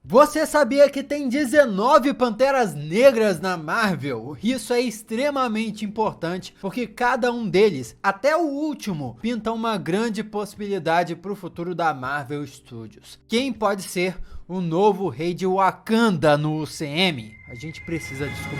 Você sabia que tem 19 Panteras Negras na Marvel? Isso é extremamente importante, porque cada um deles, até o último, pinta uma grande possibilidade para o futuro da Marvel Studios. Quem pode ser o novo rei de Wakanda no UCM? A gente precisa descobrir.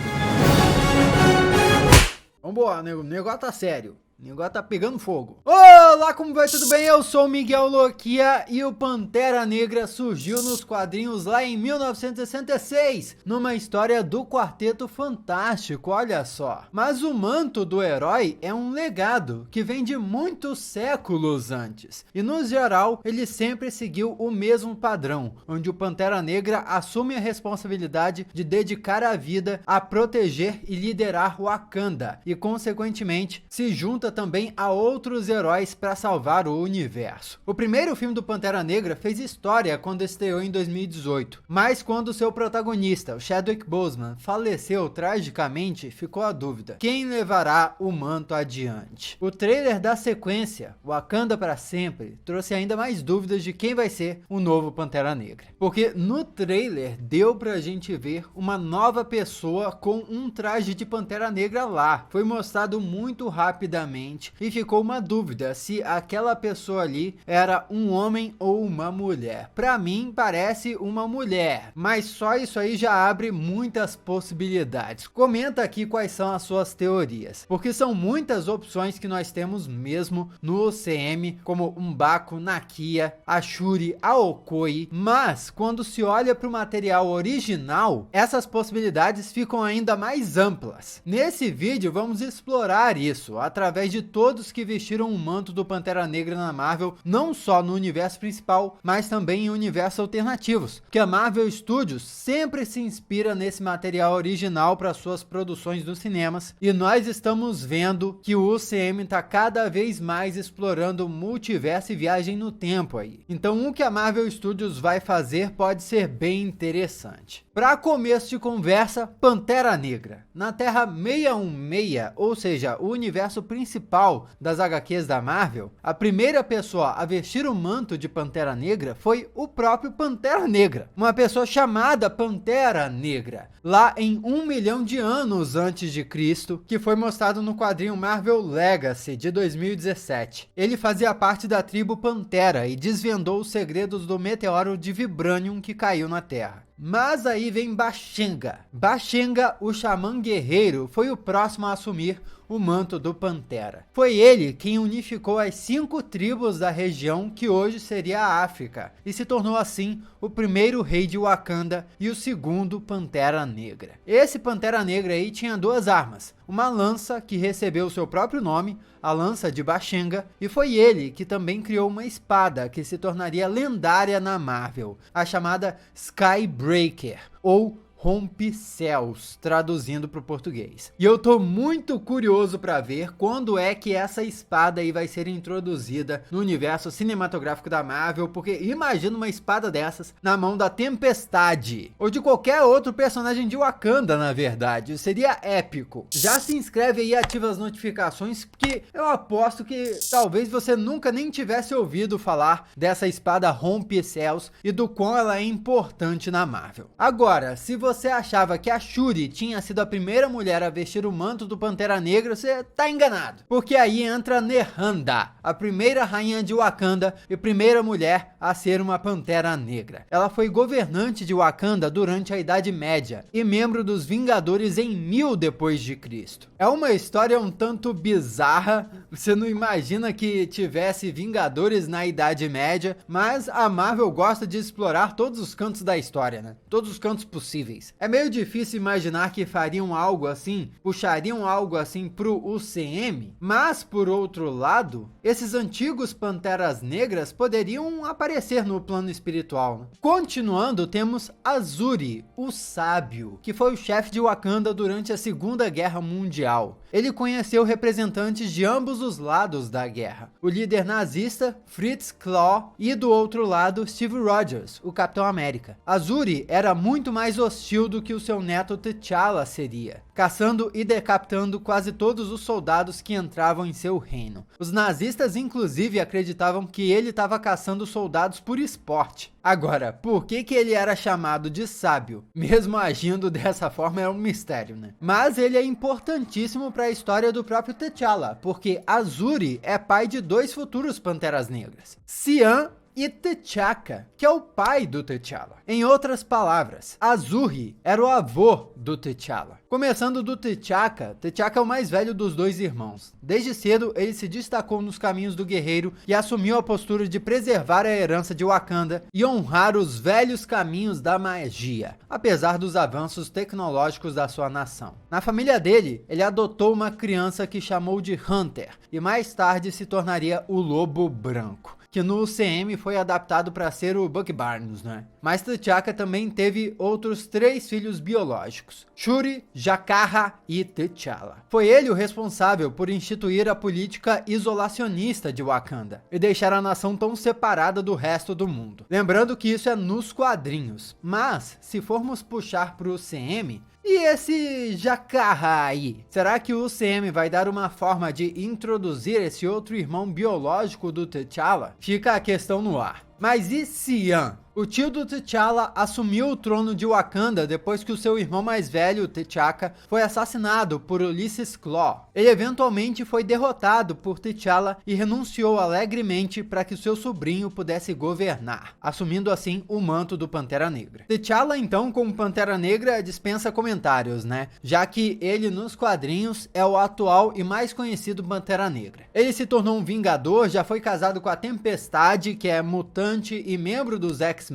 Vambora, nego, o negócio tá sério. O negócio tá pegando fogo. Olá, como vai? Tudo bem? Eu sou o Miguel Loquia e o Pantera Negra surgiu nos quadrinhos lá em 1966, numa história do Quarteto Fantástico, olha só. Mas o manto do herói é um legado que vem de muitos séculos antes. E no geral, ele sempre seguiu o mesmo padrão, onde o Pantera Negra assume a responsabilidade de dedicar a vida a proteger e liderar Wakanda, e consequentemente se junta também a outros heróis para salvar o universo. O primeiro filme do Pantera Negra fez história quando estreou em 2018, mas quando seu protagonista, o Chadwick Boseman, faleceu tragicamente, ficou a dúvida: quem levará o manto adiante? O trailer da sequência, Wakanda para Sempre, trouxe ainda mais dúvidas de quem vai ser o novo Pantera Negra. Porque no trailer deu pra gente ver uma nova pessoa com um traje de Pantera Negra lá. Foi mostrado muito rapidamente e ficou uma dúvida se aquela pessoa ali era um homem ou uma mulher. Pra mim parece uma mulher, mas só isso aí já abre muitas possibilidades. Comenta aqui quais são as suas teorias, porque são muitas opções que nós temos mesmo no UCM, como M'Baku, Nakia, a Shuri, a Okoye, mas quando se olha para o material original, essas possibilidades ficam ainda mais amplas. Nesse vídeo vamos explorar isso através de todos que vestiram o manto do Pantera Negra na Marvel, não só no universo principal, mas também em universos alternativos, que a Marvel Studios sempre se inspira nesse material original para suas produções nos cinemas, e nós estamos vendo que o UCM está cada vez mais explorando multiverso e viagem no tempo aí. Então o que a Marvel Studios vai fazer pode ser bem interessante. Para começo de conversa, Pantera Negra. Na Terra 616, ou seja, o universo principal das HQs da Marvel, a primeira pessoa a vestir o manto de Pantera Negra foi o próprio Pantera Negra, uma pessoa chamada Pantera Negra, lá em 1 milhão de anos antes de Cristo, que foi mostrado no quadrinho Marvel Legacy de 2017. Ele fazia parte da tribo Pantera e desvendou os segredos do meteoro de Vibranium que caiu na Terra. Mas aí vem Bashenga. Bashenga, o xamã guerreiro, foi o próximo a assumir o manto do Pantera. Foi ele quem unificou as 5 tribos da região que hoje seria a África, e se tornou assim o primeiro rei de Wakanda e o segundo Pantera Negra. Esse Pantera Negra aí tinha 2 armas, uma lança que recebeu seu próprio nome, a lança de Bashenga, e foi ele que também criou uma espada que se tornaria lendária na Marvel, a chamada Skybreaker, ou Rompe-Céus, traduzindo para o português. E eu tô muito curioso para ver quando é que essa espada aí vai ser introduzida no universo cinematográfico da Marvel, porque imagina uma espada dessas na mão da Tempestade, ou de qualquer outro personagem de Wakanda, na verdade. Seria épico. Já se inscreve aí e ativa as notificações, porque eu aposto que talvez você nunca nem tivesse ouvido falar dessa espada Rompe-Céus e do quão ela é importante na Marvel. Agora, se você achava que a Shuri tinha sido a primeira mulher a vestir o manto do Pantera Negra, você tá enganado. Porque aí entra Nehanda, a primeira rainha de Wakanda e primeira mulher a ser uma Pantera Negra. Ela foi governante de Wakanda durante a Idade Média e membro dos Vingadores em 1000 depois de Cristo. É uma história um tanto bizarra, você não imagina que tivesse Vingadores na Idade Média, mas a Marvel gosta de explorar todos os cantos da história, né? Todos os cantos possíveis. É meio difícil imaginar que fariam algo assim, puxariam algo assim pro UCM, mas por outro lado, esses antigos Panteras Negras poderiam aparecer no plano espiritual, né? Continuando, temos Azuri, o Sábio, que foi o chefe de Wakanda durante a Segunda Guerra Mundial. Ele conheceu representantes de ambos ambos os lados da guerra. O líder nazista, Fritz Claw, e do outro lado, Steve Rogers, o Capitão América. Azuri era muito mais hostil do que o seu neto T'Challa seria, caçando e decapitando quase todos os soldados que entravam em seu reino. Os nazistas inclusive acreditavam que ele estava caçando soldados por esporte. Agora, por que ele era chamado de sábio? Mesmo agindo dessa forma é um mistério, né? Mas ele é importantíssimo para a história do próprio T'Challa, porque Azuri é pai de 2 futuros Panteras Negras, Xian e T'Chaka, que é o pai do T'Challa. Em outras palavras, Azuri era o avô do T'Challa. Começando do T'Chaka, T'Chaka é o mais velho dos 2 irmãos. Desde cedo, ele se destacou nos caminhos do guerreiro e assumiu a postura de preservar a herança de Wakanda e honrar os velhos caminhos da magia, apesar dos avanços tecnológicos da sua nação. Na família dele, ele adotou uma criança que chamou de Hunter e mais tarde se tornaria o Lobo Branco, que no UCM foi adaptado para ser o Bucky Barnes, né? Mas T'Chaka também teve outros 3 filhos biológicos, Shuri, Jakara e T'Challa. Foi ele o responsável por instituir a política isolacionista de Wakanda e deixar a nação tão separada do resto do mundo. Lembrando que isso é nos quadrinhos, mas se formos puxar pro UCM, e esse Jakara aí? Será que o UCM vai dar uma forma de introduzir esse outro irmão biológico do T'Challa? Fica a questão no ar. Mas e Xian? O tio do T'Challa assumiu o trono de Wakanda depois que o seu irmão mais velho, T'Chaka, foi assassinado por Ulysses Claw. Ele eventualmente foi derrotado por T'Challa e renunciou alegremente para que seu sobrinho pudesse governar, assumindo assim o manto do Pantera Negra. T'Challa, então, como Pantera Negra, dispensa comentários, né? Já que ele, nos quadrinhos, é o atual e mais conhecido Pantera Negra. Ele se tornou um Vingador, já foi casado com a Tempestade, que é mutante e membro dos X-Men,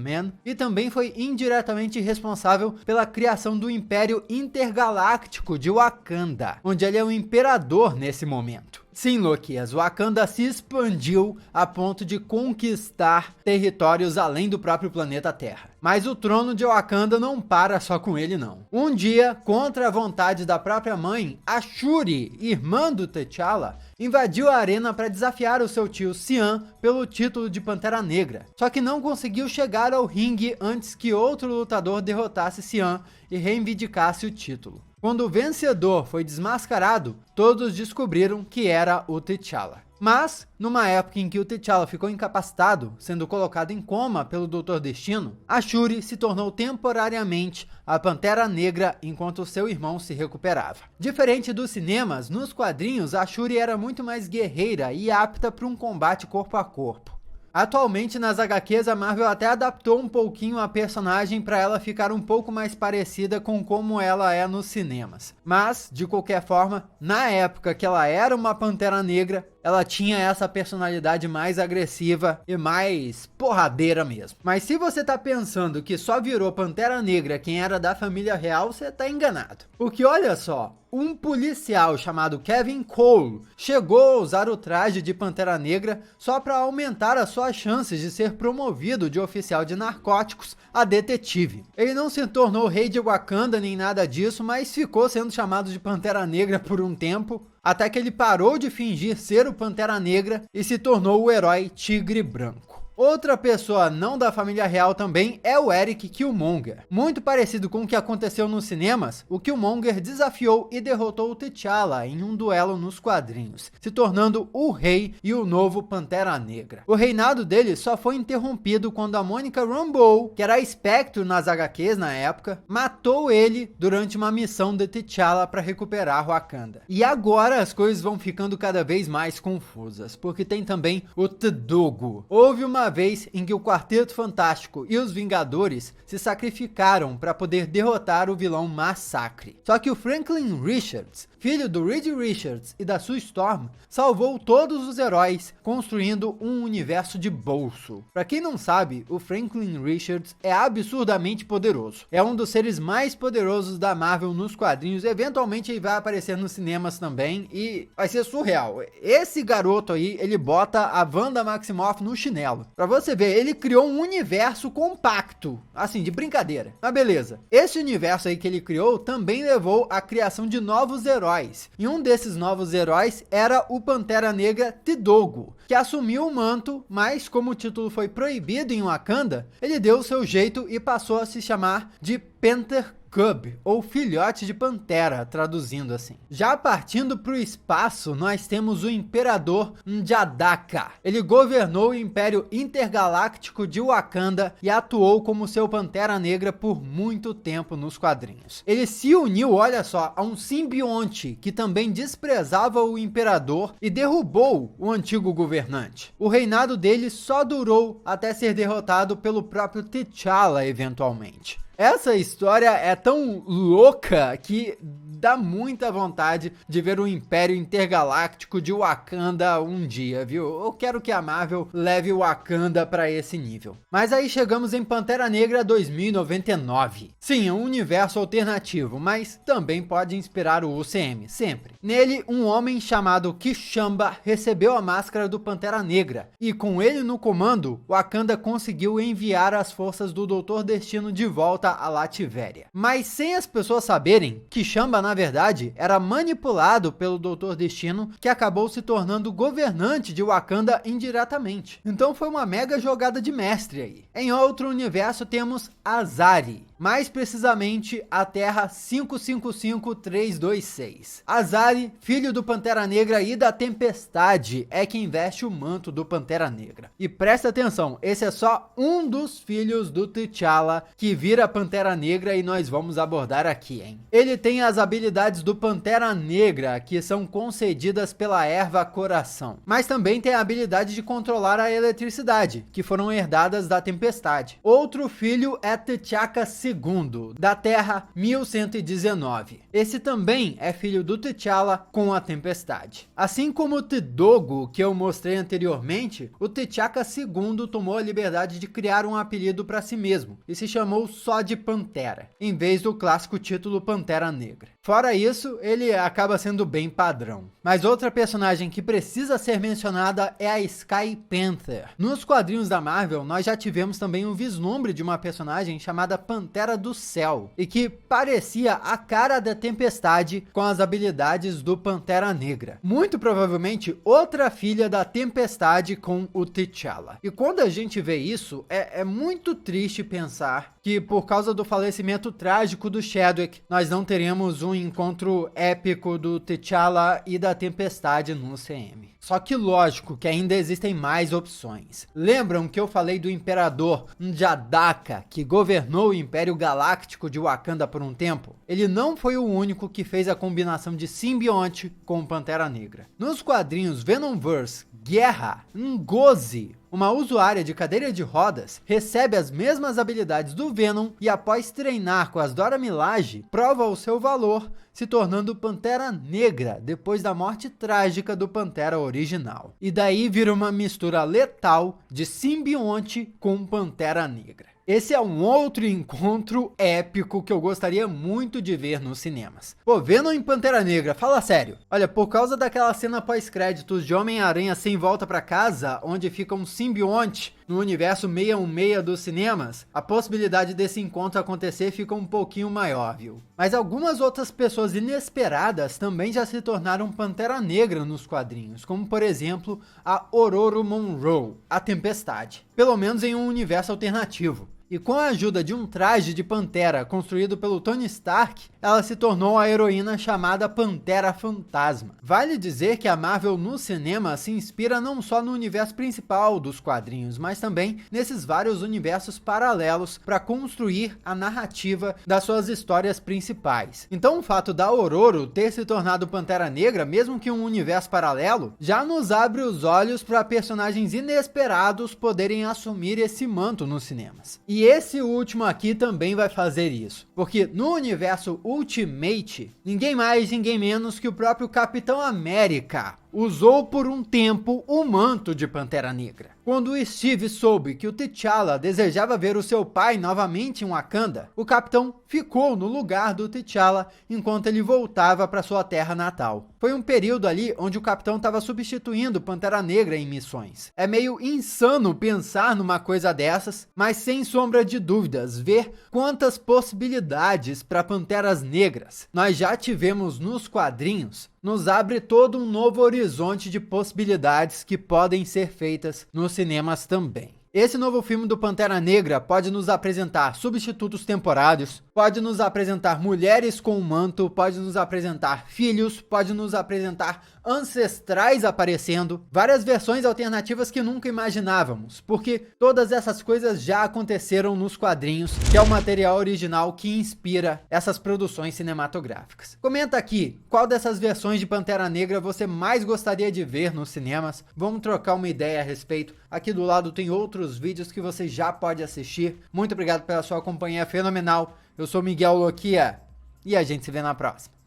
e também foi indiretamente responsável pela criação do Império Intergaláctico de Wakanda, onde ele é o imperador nesse momento. Sim, Loquias, Wakanda se expandiu a ponto de conquistar territórios além do próprio planeta Terra. Mas o trono de Wakanda não para só com ele, não. Um dia, contra a vontade da própria mãe, a Shuri, irmã do T'Challa, invadiu a arena para desafiar o seu tio Xian pelo título de Pantera Negra. Só que não conseguiu chegar ao ringue antes que outro lutador derrotasse Xian e reivindicasse o título. Quando o vencedor foi desmascarado, todos descobriram que era o T'Challa. Mas, numa época em que o T'Challa ficou incapacitado, sendo colocado em coma pelo Dr. Destino, a Shuri se tornou temporariamente a Pantera Negra enquanto seu irmão se recuperava. Diferente dos cinemas, nos quadrinhos a Shuri era muito mais guerreira e apta para um combate corpo a corpo. Atualmente nas HQs a Marvel até adaptou um pouquinho a personagem para ela ficar um pouco mais parecida com como ela é nos cinemas. Mas, de qualquer forma, na época que ela era uma Pantera Negra, ela tinha essa personalidade mais agressiva e mais porradeira mesmo. Mas se você tá pensando que só virou Pantera Negra quem era da família real, você tá enganado. Porque olha só, um policial chamado Kevin Cole chegou a usar o traje de Pantera Negra só para aumentar as suas chances de ser promovido de oficial de narcóticos a detetive. Ele não se tornou rei de Wakanda nem nada disso, mas ficou sendo chamado de Pantera Negra por um tempo, até que ele parou de fingir ser o Pantera Negra e se tornou o herói Tigre Branco. Outra pessoa não da família real também é o Eric Killmonger. Muito parecido com o que aconteceu nos cinemas, o Killmonger desafiou e derrotou o T'Challa em um duelo nos quadrinhos, se tornando o rei e o novo Pantera Negra. O reinado dele só foi interrompido quando a Monica Rambeau, que era a Spectre nas HQs na época, matou ele durante uma missão de T'Challa para recuperar Wakanda. E agora as coisas vão ficando cada vez mais confusas, porque tem também o T'Dogo. Houve uma vez em que o Quarteto Fantástico e os Vingadores se sacrificaram para poder derrotar o vilão Massacre. Só que o Franklin Richards, filho do Reed Richards e da Sue Storm, salvou todos os heróis, construindo um universo de bolso. Para quem não sabe, o Franklin Richards é absurdamente poderoso. É um dos seres mais poderosos da Marvel nos quadrinhos, eventualmente ele vai aparecer nos cinemas também e vai ser surreal. Esse garoto aí, ele bota a Wanda Maximoff no chinelo. Pra você ver, ele criou um universo compacto, assim, de brincadeira. Mas beleza, esse universo aí que ele criou também levou à criação de novos heróis. E um desses novos heróis era o Pantera Negra T-Dogo, que assumiu o manto, mas como o título foi proibido em Wakanda, ele deu o seu jeito e passou a se chamar de Panther Cub, ou filhote de pantera, traduzindo assim. Já partindo para o espaço, nós temos o Imperador N'Jadaka. Ele governou o Império Intergaláctico de Wakanda e atuou como seu Pantera Negra por muito tempo nos quadrinhos. Ele se uniu, olha só, a um simbionte que também desprezava o Imperador e derrubou o antigo governante. O reinado dele só durou até ser derrotado pelo próprio T'Challa eventualmente. Essa história é tão louca que dá muita vontade de ver o Império Intergaláctico de Wakanda um dia, viu? Eu quero que a Marvel leve Wakanda para esse nível. Mas aí chegamos em Pantera Negra 2099. Sim, é um universo alternativo, mas também pode inspirar o UCM, sempre. Nele, um homem chamado Kishamba recebeu a máscara do Pantera Negra, e com ele no comando, Wakanda conseguiu enviar as forças do Doutor Destino de volta a Lativéria. Mas sem as pessoas saberem, Kishamba na verdade era manipulado pelo Doutor Destino, que acabou se tornando governante de Wakanda indiretamente. Então foi uma mega jogada de mestre aí. Em outro universo temos Azari, mais precisamente a Terra 555326. Azari, filho do Pantera Negra e da Tempestade, é quem veste o manto do Pantera Negra. E presta atenção, esse é só um dos filhos do T'Challa que vira Pantera Negra e nós vamos abordar aqui, hein? Ele tem as habilidades do Pantera Negra, que são concedidas pela erva Coração. Mas também tem a habilidade de controlar a eletricidade, que foram herdadas da Tempestade. Outro filho é T'Chaka II, da Terra 1119. Esse também é filho do T'Challa com a Tempestade. Assim como o T-Dogo, que eu mostrei anteriormente, o T'Chaka II tomou a liberdade de criar um apelido para si mesmo, e se chamou só de Pantera, em vez do clássico título Pantera Negra. Fora isso, ele acaba sendo bem padrão. Mas outra personagem que precisa ser mencionada é a Sky Panther. Nos quadrinhos da Marvel, nós já tivemos também um vislumbre de uma personagem chamada Pantera do Céu, e que parecia a cara da Tempestade com as habilidades do Pantera Negra. Muito provavelmente outra filha da Tempestade com o T'Challa. E quando a gente vê isso, é muito triste pensar que por causa do falecimento trágico do Chadwick, nós não teremos um encontro épico do T'Challa e da Tempestade no CM. Só que lógico que ainda existem mais opções. Lembram que eu falei do Imperador N'Jadaka, que governou o Império Galáctico de Wakanda por um tempo? Ele não foi o único que fez a combinação de simbionte com Pantera Negra. Nos quadrinhos Venomverse, Guerra, Ngozi, uma usuária de cadeira de rodas, recebe as mesmas habilidades do Venom e após treinar com as Dora Milaje, prova o seu valor, se tornando Pantera Negra depois da morte trágica do Pantera original. E daí vira uma mistura letal de simbionte com Pantera Negra. Esse é um outro encontro épico que eu gostaria muito de ver nos cinemas. Pô, Venom em Pantera Negra, fala sério. Olha, por causa daquela cena pós-créditos de Homem-Aranha Sem Volta Pra Casa, onde fica um simbionte no universo 616 dos cinemas, a possibilidade desse encontro acontecer fica um pouquinho maior, viu? Mas algumas outras pessoas inesperadas também já se tornaram Pantera Negra nos quadrinhos, como por exemplo a Ororo Monroe, a Tempestade, pelo menos em um universo alternativo. E com a ajuda de um traje de Pantera construído pelo Tony Stark, ela se tornou a heroína chamada Pantera Fantasma. Vale dizer que a Marvel no cinema se inspira não só no universo principal dos quadrinhos, mas também nesses vários universos paralelos para construir a narrativa das suas histórias principais. Então o fato da Ororo ter se tornado Pantera Negra, mesmo que um universo paralelo, já nos abre os olhos para personagens inesperados poderem assumir esse manto nos cinemas. E esse último aqui também vai fazer isso, porque no universo Ultimate, ninguém mais, ninguém menos que o próprio Capitão América, usou por um tempo o manto de Pantera Negra. Quando Steve soube que o T'Challa desejava ver o seu pai novamente em Wakanda, o Capitão ficou no lugar do T'Challa enquanto ele voltava para sua terra natal. Foi um período ali onde o Capitão estava substituindo Pantera Negra em missões. É meio insano pensar numa coisa dessas, mas sem sombra de dúvidas, ver quantas possibilidades para Panteras Negras nós já tivemos nos quadrinhos nos abre todo um novo horizonte de possibilidades que podem ser feitas nos cinemas também. Esse novo filme do Pantera Negra pode nos apresentar substitutos temporários, pode nos apresentar mulheres com o manto, pode nos apresentar filhos, pode nos apresentar ancestrais aparecendo, várias versões alternativas que nunca imaginávamos, porque todas essas coisas já aconteceram nos quadrinhos, que é o material original que inspira essas produções cinematográficas. Comenta aqui qual dessas versões de Pantera Negra você mais gostaria de ver nos cinemas, vamos trocar uma ideia a respeito. Aqui do lado tem outros vídeos que você já pode assistir. Muito obrigado pela sua companhia fenomenal. Eu sou Miguel Loquia e a gente se vê na próxima.